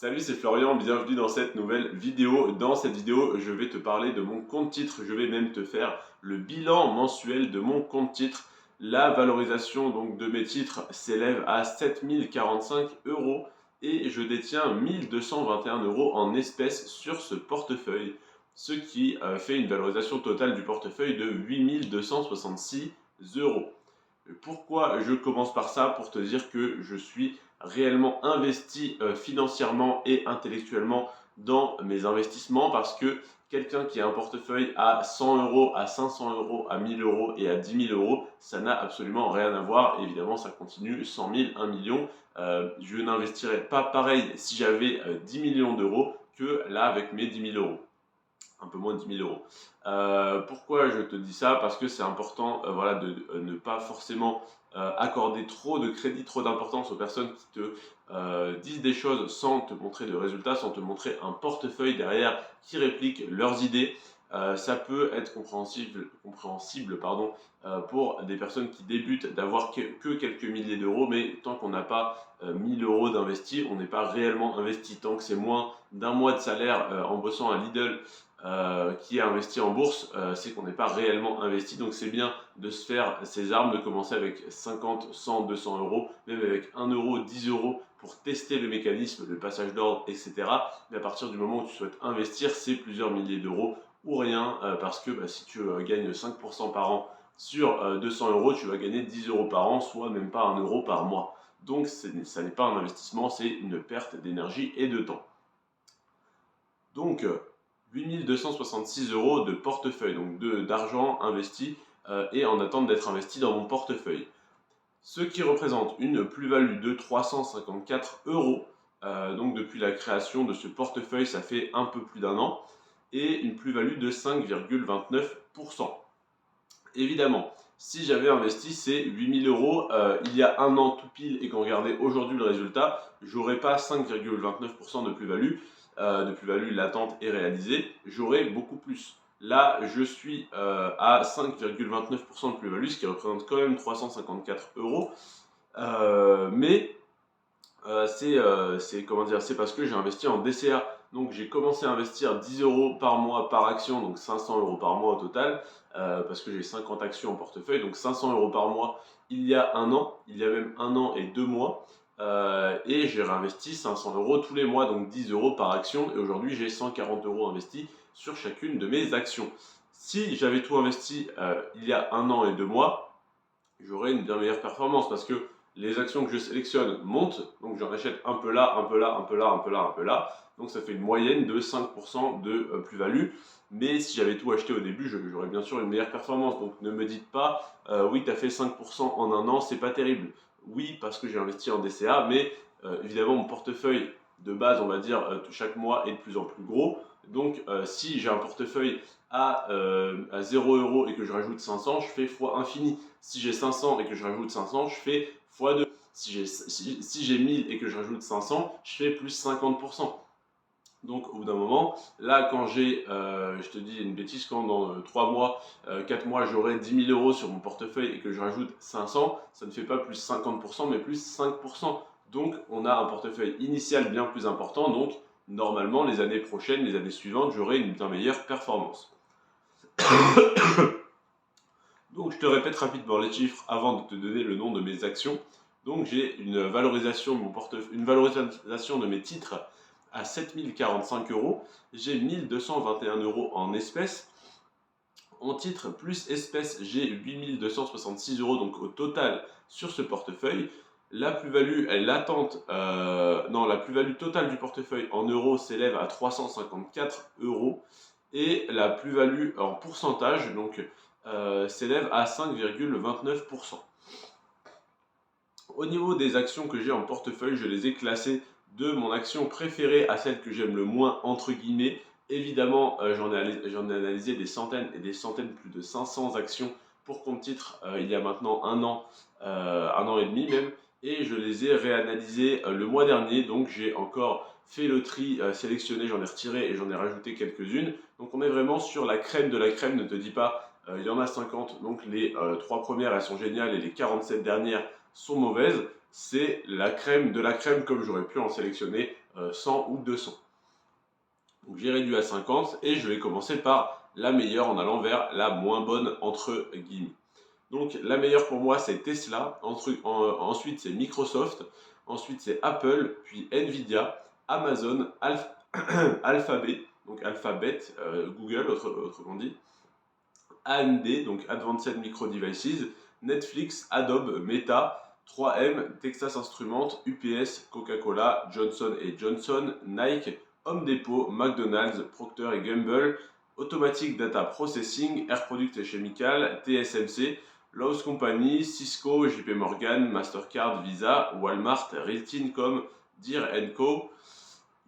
Salut, c'est Florian, bienvenue dans cette nouvelle vidéo. Dans cette vidéo, je vais te parler de mon compte titre. Je vais même te faire le bilan mensuel de mon compte titre. La valorisation donc de mes titres s'élève à 7045 euros et je détiens 1221 euros en espèces sur ce portefeuille, ce qui fait une valorisation totale du portefeuille de 8266 euros. Pourquoi je commence par ça? Pour te dire que je suis réellement investi financièrement et intellectuellement dans mes investissements, parce que quelqu'un qui a un portefeuille à 100 euros, à 500 euros, à 1000 euros et à 10 000 euros, ça n'a absolument rien à voir. Évidemment, ça continue 100 000, 1 million. Je n'investirais pas pareil si j'avais 10 millions d'euros que là avec mes 10 000 euros. Un peu moins de 10 000 euros. Pourquoi je te dis ça? Parce que c'est important voilà, de ne pas forcément accorder trop de crédit, trop d'importance aux personnes qui te disent des choses sans te montrer de résultats, sans te montrer un portefeuille derrière qui réplique leurs idées. Ça peut être compréhensible pour des personnes qui débutent d'avoir que quelques milliers d'euros, mais tant qu'on n'a pas 1000 euros d'investi, on n'est pas réellement investi. Tant que c'est moins d'un mois de salaire en bossant à Lidl qui est investi en bourse, c'est qu'on n'est pas réellement investi. Donc c'est bien de se faire ses armes, de commencer avec 50, 100, 200 euros, même avec 1 euro, 10 euros pour tester le mécanisme, le passage d'ordre, etc. Mais à partir du moment où tu souhaites investir, c'est plusieurs milliers d'euros ou rien, parce que si tu gagnes 5% par an sur 200 euros, tu vas gagner 10 euros par an, soit même pas 1 euro par mois. Donc ça n'est pas un investissement, c'est une perte d'énergie et de temps. Donc 8266 euros de portefeuille, donc d'argent investi et en attente d'être investi dans mon portefeuille. Ce qui représente une plus-value de 354 euros. Donc depuis la création de ce portefeuille, ça fait un peu plus d'un an, et une plus-value de 5,29%. Évidemment, si j'avais investi ces 8000 euros il y a un an tout pile et qu'on regardait aujourd'hui le résultat, j'aurais pas 5,29% de plus-value latente et réalisée, j'aurais beaucoup plus. Là, je suis à 5,29% de plus-value, ce qui représente quand même 354 euros. Mais c'est parce que j'ai investi en DCA. Donc j'ai commencé à investir 10 euros par mois par action, donc 500 euros par mois au total, parce que j'ai 50 actions en portefeuille, donc 500 euros par mois il y a un an, il y a même un an et 2 mois, et j'ai réinvesti 500 euros tous les mois, donc 10 euros par action, et aujourd'hui j'ai 140 euros investis sur chacune de mes actions. Si j'avais tout investi il y a un an et 2 mois, j'aurais une bien meilleure performance, parce que les actions que je sélectionne montent, donc j'en achète un peu là, un peu là, un peu là, un peu là, un peu là, donc ça fait une moyenne de 5% de plus-value. Mais si j'avais tout acheté au début, j'aurais bien sûr une meilleure performance. Donc ne me dites pas oui, tu as fait 5% en un an, c'est pas terrible. Oui, parce que j'ai investi en DCA, mais évidemment mon portefeuille de base, on va dire, chaque mois est de plus en plus gros. Donc si j'ai un portefeuille à 0 euros et que je rajoute 500, je fais fois infini. Si j'ai 500 et que je rajoute 500, je fais fois 2. Si j'ai 1000 et que je rajoute 500, je fais plus 50%. Donc au bout d'un moment, là quand j'ai, je te dis une bêtise, quand dans 3 mois, 4 mois, j'aurai 10 000 euros sur mon portefeuille et que je rajoute 500, ça ne fait pas plus 50%, mais plus 5%. Donc on a un portefeuille initial bien plus important, donc normalement les années prochaines, les années suivantes, j'aurai une bien meilleure performance. Donc je te répète rapidement les chiffres avant de te donner le nom de mes actions. Donc j'ai une valorisation de mon portefeuille, une valorisation de mes titres à 7045 euros. J'ai 1221 euros en espèces. En titres plus espèces, j'ai 8266 euros, donc au total sur ce portefeuille. La plus-value latente, la plus-value totale du portefeuille en euros s'élève à 354 euros. Et la plus-value en pourcentage, donc s'élève à 5,29%. Au niveau des actions que j'ai en portefeuille, je les ai classées de mon action préférée à celle que j'aime le moins, entre guillemets. Évidemment, j'en ai analysé des centaines et des centaines, plus de 500 actions pour compte titre il y a maintenant un an et demi même, et je les ai réanalysées le mois dernier. Donc j'ai encore fait le tri, sélectionné, j'en ai retiré et j'en ai rajouté quelques-unes. Donc on est vraiment sur la crème de la crème. Ne te dis pas il y en a 50, donc les 3 premières elles sont géniales et les 47 dernières sont mauvaises. c'est la crème de la crème, comme j'aurais pu en sélectionner 100 ou 200. Donc j'ai réduit à 50 et je vais commencer par la meilleure en allant vers la moins bonne entre guillemets. Donc la meilleure pour moi c'est Tesla, ensuite c'est Microsoft, ensuite c'est Apple, puis Nvidia, Amazon, Alphabet, donc Alphabet, Google autrement dit, AMD, donc Advanced Micro Devices, Netflix, Adobe, Meta, 3M, Texas Instruments, UPS, Coca-Cola, Johnson Johnson, Nike, Home Depot, McDonald's, Procter Gamble, Automatic Data Processing, Air Products et Chemical, TSMC, Lowe's Company, Cisco, JP Morgan, Mastercard, Visa, Walmart, Realty Income, Deere & Co,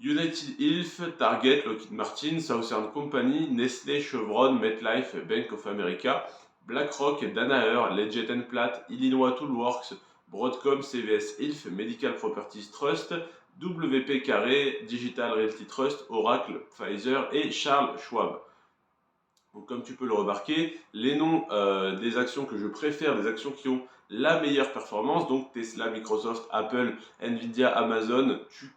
United Health, Target, Lockheed Martin, Southern Company, Nestlé, Chevron, MetLife, Bank of America, BlackRock, Danaher, Leggett & Platt, Illinois Toolworks, Broadcom, CVS Health, Medical Properties Trust, WP Carré, Digital Realty Trust, Oracle, Pfizer et Charles Schwab. Donc, comme tu peux le remarquer, les noms des actions que je préfère, des actions qui ont la meilleure performance, donc Tesla, Microsoft, Apple, Nvidia, Amazon, tu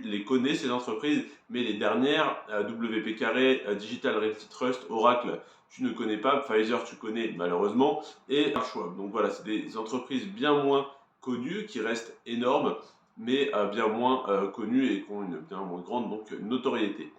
les connais ces entreprises, mais les dernières, WP Carré, Digital Realty Trust, Oracle, tu ne connais pas, Pfizer tu connais malheureusement, et Schwab. Donc voilà, c'est des entreprises bien moins connues, qui restent énormes, mais bien moins connues et qui ont une bien moins grande donc, notoriété.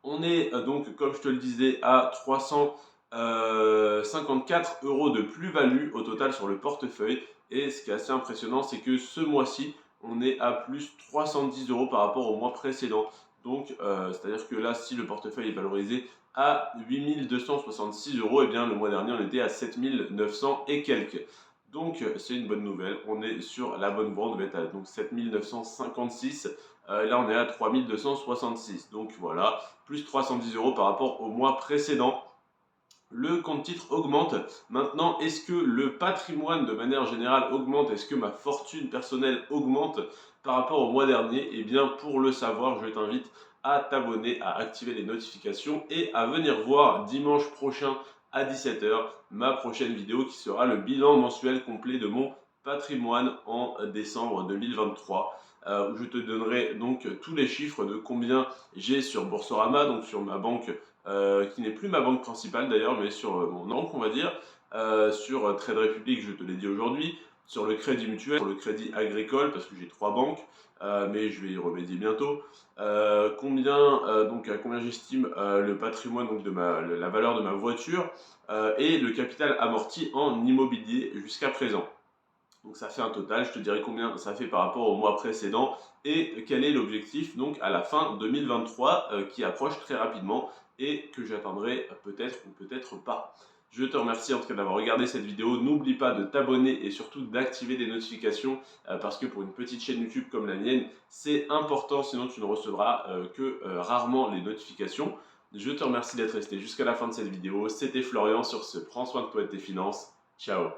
On est donc, comme je te le disais, à 354 € de plus-value au total sur le portefeuille. Et ce qui est assez impressionnant, c'est que ce mois-ci, on est à plus 310 € par rapport au mois précédent. Donc, c'est-à-dire que là, si le portefeuille est valorisé à 8266 €, et bien le mois dernier, on était à 7900 et quelques. Donc, c'est une bonne nouvelle. On est sur la bonne bande, on va être à donc 7956. Là, on est à 3266. Donc voilà, plus 310 € par rapport au mois précédent. Le compte titre augmente. Maintenant, est-ce que le patrimoine de manière générale augmente? Est-ce que ma fortune personnelle augmente par rapport au mois dernier? Eh bien, pour le savoir, je t'invite à t'abonner, à activer les notifications et à venir voir dimanche prochain à 17 h ma prochaine vidéo qui sera le bilan mensuel complet de mon patrimoine en décembre 2023. Où je te donnerai donc tous les chiffres de combien j'ai sur Boursorama, donc sur ma banque qui n'est plus ma banque principale d'ailleurs, mais sur mon oncle, on va dire, sur Trade Republic, je te l'ai dit aujourd'hui, sur le Crédit Mutuel, sur le Crédit Agricole, parce que j'ai 3 banques, mais je vais y remédier bientôt. Donc à combien j'estime le patrimoine, donc la valeur de ma voiture, et le capital amorti en immobilier jusqu'à présent. Donc ça fait un total, je te dirai combien ça fait par rapport au mois précédent et quel est l'objectif donc à la fin 2023 qui approche très rapidement et que j'atteindrai peut-être ou peut-être pas. Je te remercie en tout cas d'avoir regardé cette vidéo. N'oublie pas de t'abonner et surtout d'activer les notifications parce que pour une petite chaîne YouTube comme la mienne, c'est important, sinon tu ne recevras que rarement les notifications. Je te remercie d'être resté jusqu'à la fin de cette vidéo. C'était Florian sur ce. Prends soin de toi et de tes finances. Ciao.